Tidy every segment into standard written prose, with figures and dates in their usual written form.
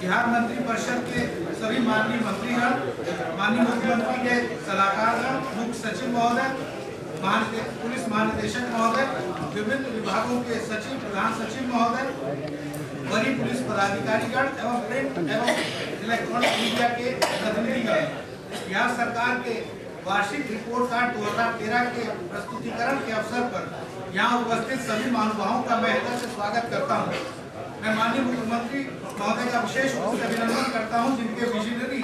बिहार मंत्रिपरिषद के सभी माननीय मंत्रीगण, माननीय मुख्यमंत्री के सलाहकारगण, मुख्य सचिव महोदय, पुलिस महानिदेशक महोदय, विभिन्न विभागों के सचिव, प्रधान सचिव महोदय, वरीय पुलिस पदाधिकारीगण एवं प्रिंट एवं इलेक्ट्रॉनिक मीडिया के प्रतिनिधिगण, बिहार सरकार के वार्षिक रिपोर्ट कार्ड 2013 के प्रस्तुतिकरण के अवसर पर यहाँ उपस्थित सभी महानुभावों का मैं हृदय से स्वागत करता हूँ। मैं माननीय मुख्यमंत्री महोदय का विशेष रूप से अभिनंदन करता हूं, जिनके विजनरी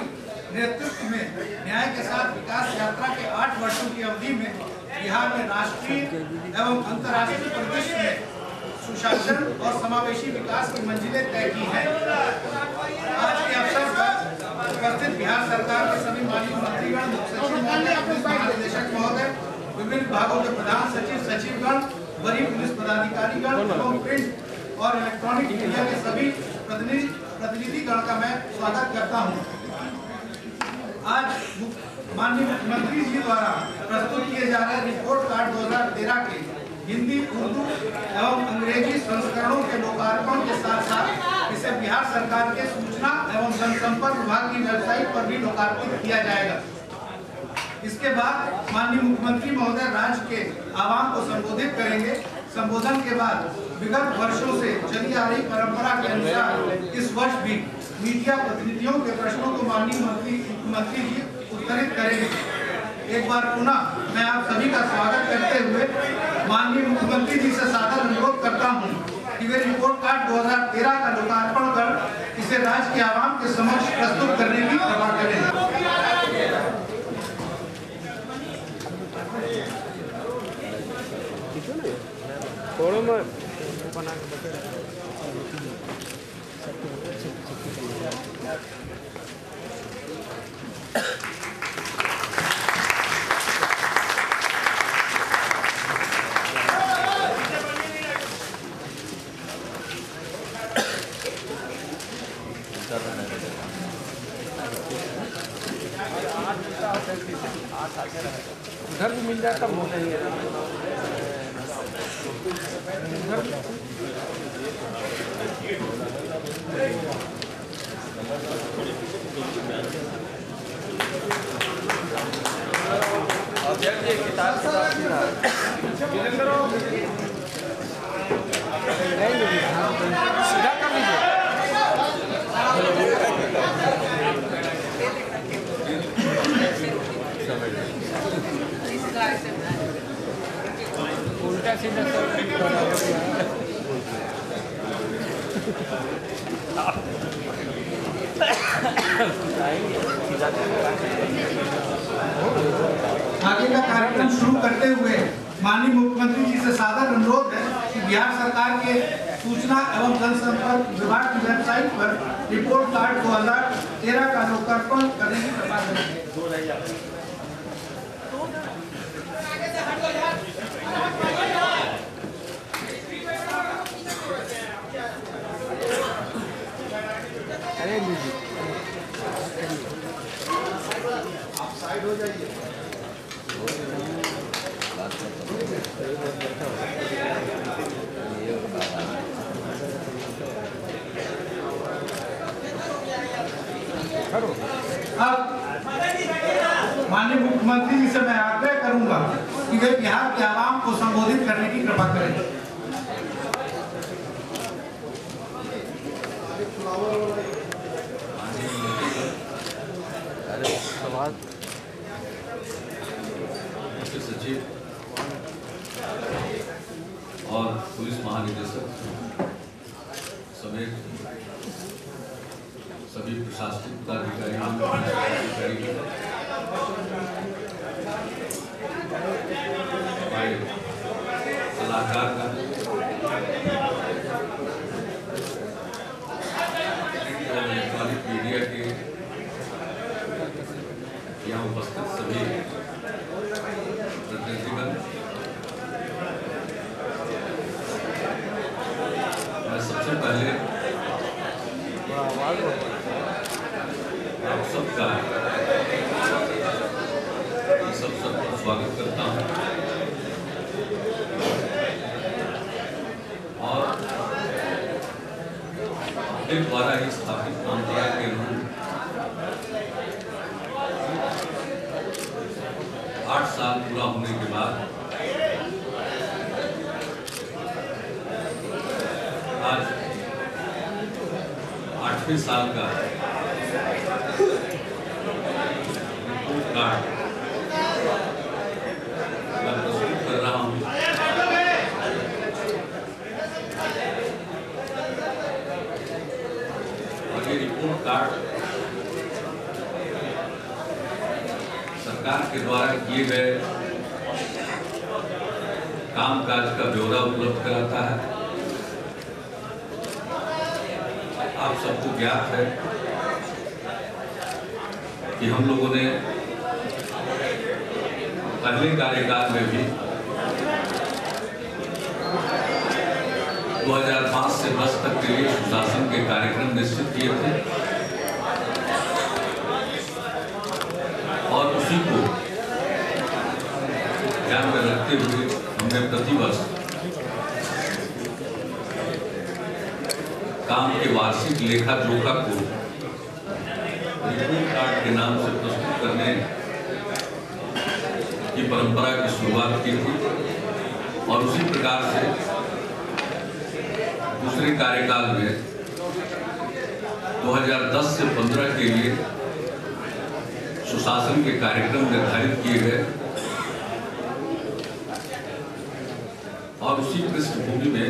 नेतृत्व में न्याय के साथ विकास यात्रा के 8 वर्षों की अवधि में बिहार में राष्ट्रीय एवं अंतर्राष्ट्रीय परिदृश्य में सुशासन और समावेशी विकास की मंजिलें तय की हैं। आज के अवसर पर उपस्थित बिहार सरकार के सभी माननीय मंत्रीगण, मुख्य सचिव महोदय, पुलिस महानिदेशक महोदय, विभिन्न विभागों के प्रधान सचिव, सचिवगण, वरीय पुलिस पदाधिकारीगण एवं प्रिंट और इलेक्ट्रॉनिक मीडिया के सभी प्रतिनिधिगण का मैं स्वागत करता हूं। आज माननीय मुख्यमंत्री जी द्वारा प्रस्तुत किए जा रहे रिपोर्ट कार्ड 2013 के हिंदी, उर्दू एवं अंग्रेजी संस्करणों के लोकार्पण के साथ साथ इसे बिहार सरकार के सूचना एवं जनसंपर्क विभाग की वेबसाइट पर भी लोकार्पित किया जाएगा। इसके बाद माननीय मुख्यमंत्री महोदय राज्य के आवाम को संबोधित करेंगे। संबोधन के बाद विगत वर्षों से चली आ रही परंपरा के अनुसार इस वर्ष भी मीडिया प्रतिनिधियों के प्रश्नों को माननीय मुख्यमंत्री जी उत्तरित करेंगे। एक बार पुनः मैं आप सभी का स्वागत करते हुए माननीय मुख्यमंत्री जी से सादर अनुरोध करता हूं कि वे रिपोर्ट कार्ड 2013 का लोकार्पण कर इसे राज्य के आवाम के समक्ष प्रस्तुत करने की कृपा करें। थोड़ा मैं बना के घर भी मिल जाता वो नहीं है। सीधा कर लीजिए। उल्टा सीधा आगे का कार्यक्रम शुरू करते हुए माननीय मुख्यमंत्री जी से सादर अनुरोध है कि बिहार सरकार के सूचना एवं जनसंपर्क विभाग की वेबसाइट पर रिपोर्ट कार्ड 2013 का लोकार्पण करने की कृपा करें। आप साइड हो जाइए। अब माननीय मुख्यमंत्री जी से मैं आग्रह करूंगा कि वे बिहार के आवाम को संबोधित करने की कृपा करें। मुख्य सचिव और पुलिस महानिदेशक समेत सभी प्रशासनिक पदाधिकारी हमारे सलाहकार का इलेक्ट्रॉनिक मीडिया के यहाँ उपस्थित सभी प्रतिनिधिगण, मैं सबसे पहले आप सबका इस अवसर पर स्वागत करता हूँ और अपने द्वारा ही स्थापित परंपरा के अनुरूप 8 साल पूरा होने के बाद आज 8वें साल का रिपोर्ट कार्ड मैं प्रस्तुत कर रहा हूँ। और ये रिपोर्ट कार्ड सरकार के द्वारा किए गए कामकाज का ब्यौरा उपलब्ध कराता है। आप सबको ज्ञात है कि हम लोगों ने पहले कार्यकाल में भी 2005 से 10 तक के लिए सुशासन के कार्यक्रम निश्चित किए थे और उसी को ध्यान में रखते हुए हमने प्रतिवर्ष काम के वार्षिक लेखा जोखा को रिपोर्ट कार्ड के नाम से प्रस्तुत करने की परंपरा की शुरुआत की थी और उसी प्रकार से दूसरे कार्यकाल में 2010 से 15 के लिए सुशासन के कार्यक्रम निर्धारित किए गए और उसी पृष्ठभूमि में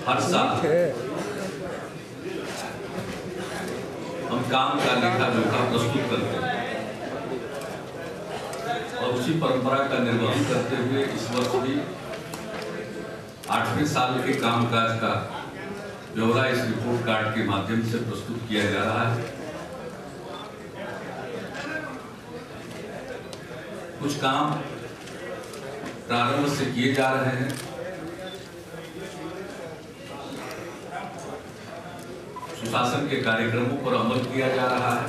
हर साल हम काम का लेखा जोखा प्रस्तुत करते हैं और उसी परंपरा का निर्वहन करते हुए इस वर्ष भी 8वें साल के कामकाज का ब्यौरा इस रिपोर्ट कार्ड के माध्यम से प्रस्तुत किया जा रहा है। कुछ काम प्रारंभ से किए जा रहे हैं। सुशासन के कार्यक्रमों पर अमल किया जा रहा है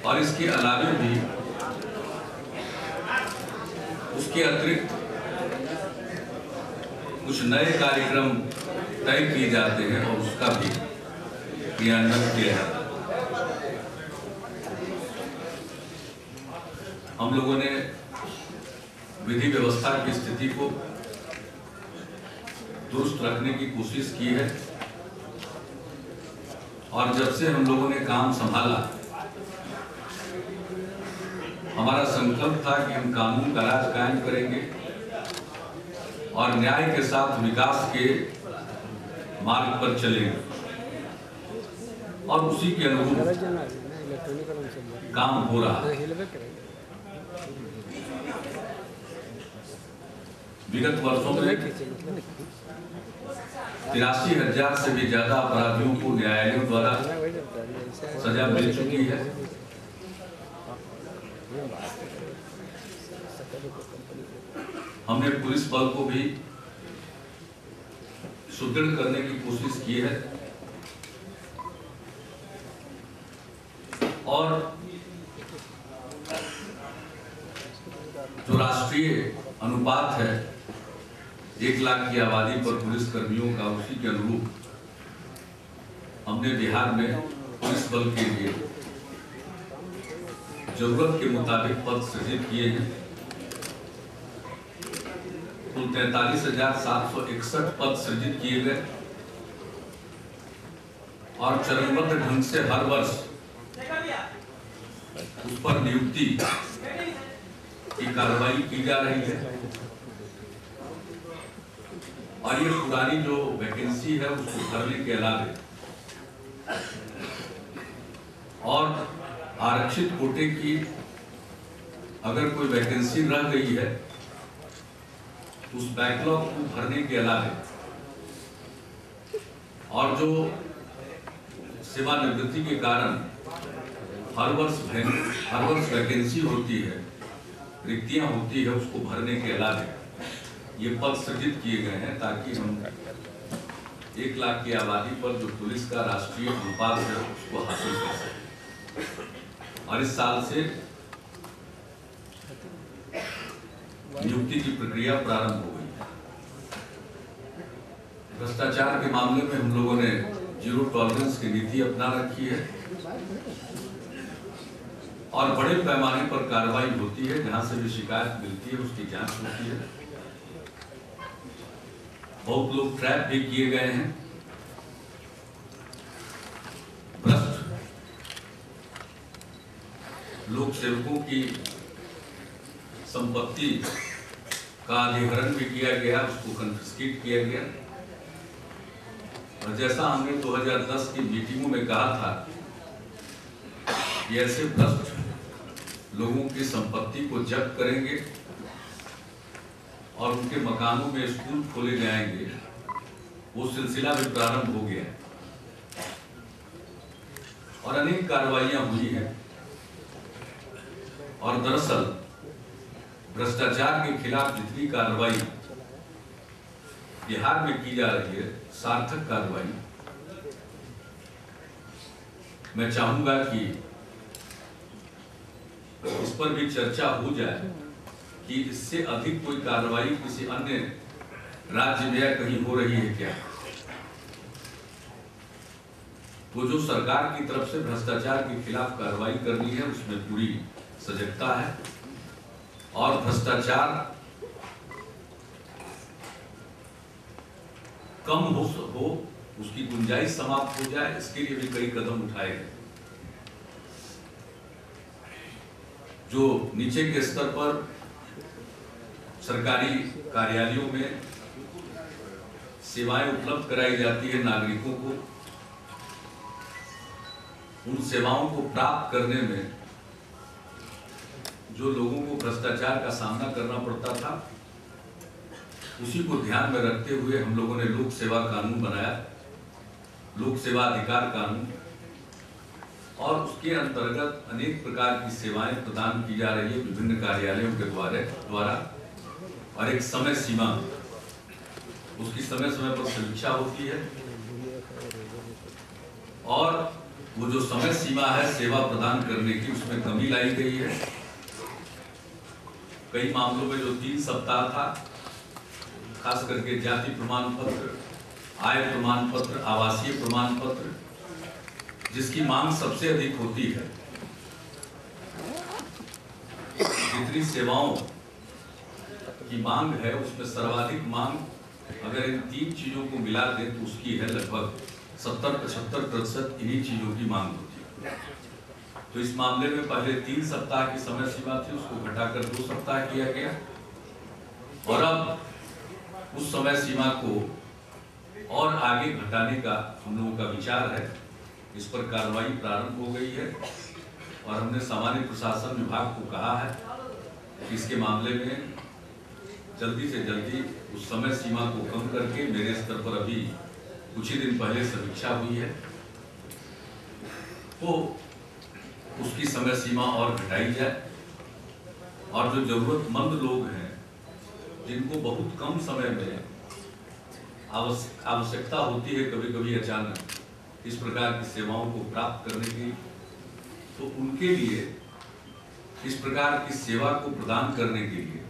और इसके अलावे भी उसके अतिरिक्त कुछ नए कार्यक्रम तय किए जाते हैं और उसका भी क्रियान्वयन किया जाता है। हम लोगों ने विधि व्यवस्था की स्थिति को दुरुस्त रखने की कोशिश की है और जब से हम लोगों ने काम संभाला हमारा संकल्प था कि हम कानून का राज कायम करेंगे और न्याय के साथ विकास के मार्ग पर चलेंगे और उसी के अनुरूप काम हो रहा है। विगत वर्षों में 83,000 से भी ज्यादा अपराधियों को न्यायालयों द्वारा सजा मिल चुकी है। हमने पुलिस बल को भी सुदृढ़ करने की कोशिश की है और जो राष्ट्रीय अनुपात है 1 लाख की आबादी पर पुलिस कर्मियों का, उसी के अनुरूप हमने बिहार में पुलिस बल के लिए जरूरत के मुताबिक पद सृजित किए हैं। कुल 43,761 पद सृजित किए गए और चरणबद्ध ढंग से हर वर्ष उस पर नियुक्ति की कार्रवाई की जा रही है और ये पुरानी जो वैकेंसी है उसको भरने के अलावे और आरक्षित कोटे की अगर कोई वैकेंसी रह गई है उस बैकलॉग को भरने के अलावे और जो सेवानिवृत्ति के कारण हर वर्ष वैकेंसी होती है, रिक्तियां होती है, उसको भरने के अलावे ये पद सृजित किए गए हैं ताकि हम 1 लाख की आबादी पर जो पुलिस का राष्ट्रीय अनुपात है उसको हासिल कर सकें। और इस साल से नियुक्ति की प्रक्रिया प्रारंभ हो गई है। भ्रष्टाचार के मामले में हम लोगों ने जीरो टॉलरेंस की नीति अपना रखी है और बड़े पैमाने पर कार्रवाई होती है। जहां से भी शिकायत मिलती है उसकी जांच होती है। बहुत लोग ट्रैप भी किए गए हैं। भ्रष्ट लोक सेवकों की संपत्ति का अधिग्रहण भी किया गया, उसको कन्फिस्केट किया गया। और जैसा हमने 2010 की मीटिंगों में कहा था कि ऐसे भ्रष्ट लोगों की संपत्ति को जब्त करेंगे और उनके मकानों में स्कूल खोले जाएंगे, वो सिलसिला भी प्रारंभ हो गया और अनेक कार्रवाइयां हुई हैं। और दरअसल भ्रष्टाचार के खिलाफ जितनी कार्रवाई बिहार में की जा रही है, सार्थक कार्रवाई, मैं चाहूंगा कि इस पर भी चर्चा हो जाए कि इससे अधिक कोई कार्रवाई किसी अन्य राज्य में या कहीं हो रही है क्या। वो जो सरकार की तरफ से भ्रष्टाचार के खिलाफ कार्रवाई करनी है उसमें पूरी सजगता है और भ्रष्टाचार कम हो उसकी गुंजाइश समाप्त हो जाए, इसके लिए भी कई कदम उठाए गए। जो नीचे के स्तर पर सरकारी कार्यालयों में सेवाएं उपलब्ध कराई जाती है नागरिकों को, उन सेवाओं को प्राप्त करने में जो लोगों को भ्रष्टाचार का सामना करना पड़ता था, उसी को ध्यान में रखते हुए हम लोगों ने लोक सेवा कानून बनाया, लोक सेवा अधिकार कानून, और उसके अंतर्गत अनेक प्रकार की सेवाएं प्रदान की जा रही है विभिन्न कार्यालयों के द्वारा और एक समय सीमा, उसकी समय समय पर समीक्षा होती है और वो जो समय सीमा है सेवा प्रदान करने की उसमें कमी लाई गई है। कई मामलों में जो 3 सप्ताह था, खास करके जाति प्रमाण पत्र, आय प्रमाण पत्र, आवासीय प्रमाण पत्र, जिसकी मांग सबसे अधिक होती है, जितनी सेवाओं की मांग है उसमें सर्वाधिक मांग अगर इन 3 चीजों को मिला दें तो उसकी है लगभग 70-75% इन्हीं चीजों की मांग होती है। तो इस मामले में पहले 3 सप्ताह की समय सीमा थी, उसको घटाकर 2 सप्ताह किया गया और अब उस समय सीमा को और आगे घटाने का हम लोगों का विचार है। इस पर कार्रवाई प्रारंभ हो गई है और हमने सामान्य प्रशासन विभाग को कहा है कि इसके मामले में जल्दी से जल्दी उस समय सीमा को कम करके, मेरे स्तर पर अभी कुछ ही दिन पहले समीक्षा हुई है, तो उसकी समय सीमा और घटाई जाए और जो जरूरतमंद लोग हैं जिनको बहुत कम समय में आवश्यकता होती है, कभी कभी अचानक इस प्रकार की सेवाओं को प्राप्त करने की, तो उनके लिए इस प्रकार की सेवा को प्रदान करने के लिए,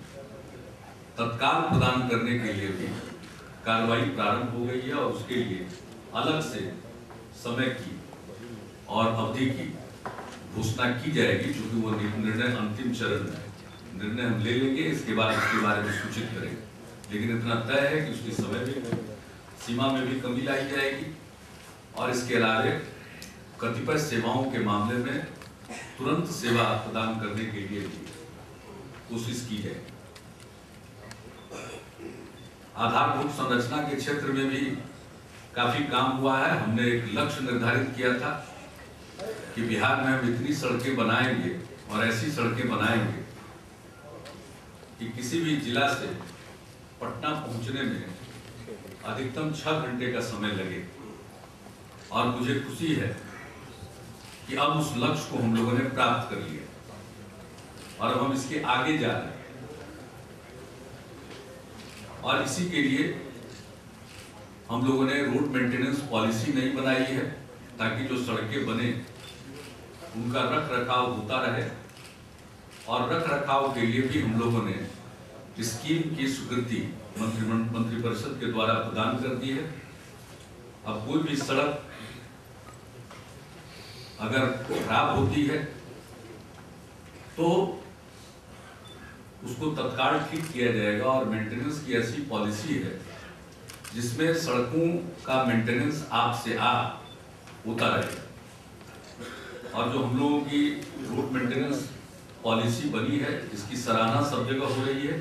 तत्काल प्रदान करने के लिए भी कार्रवाई प्रारंभ हो गई है और उसके लिए अलग से समय की और अवधि की घोषणा की जाएगी, क्योंकि वो निर्णय अंतिम चरण में निर्णय हम ले लेंगे, इसके बाद उसके बारे में सूचित करेंगे। लेकिन इतना तय है कि उसकी समय भी सीमा में भी कमी लाई जाएगी और इसके अलावे कतिपय सेवाओं के मामले में तुरंत सेवा प्रदान करने के लिए भी कोशिश की जाए। आधारभूत संरचना के क्षेत्र में भी काफी काम हुआ है। हमने एक लक्ष्य निर्धारित किया था कि बिहार में हम इतनी सड़कें बनाएंगे और ऐसी सड़कें बनाएंगे कि किसी भी जिला से पटना पहुंचने में अधिकतम 6 घंटे का समय लगे। और मुझे खुशी है कि अब उस लक्ष्य को हम लोगों ने प्राप्त कर लिया और अब हम इसके आगे जा रहे हैं। और इसी के लिए हम लोगों ने रोड मेंटेनेंस पॉलिसी नहीं बनाई है ताकि जो सड़कें बने उनका रख रखाव होता रहे। और रख रखाव के लिए भी हम लोगों ने स्कीम की स्वीकृति मंत्रिपरिषद के द्वारा प्रदान कर दी है। अब कोई भी सड़क अगर खराब होती है तो उसको तत्काल ठीक किया जाएगा। और मेंटेनेंस की ऐसी पॉलिसी है जिसमें सड़कों का मेंटेनेंस आप से होता रहेगा। और जो हम लोगों की रोड मेंटेनेंस पॉलिसी बनी है इसकी सराहना सब जगह हो रही है।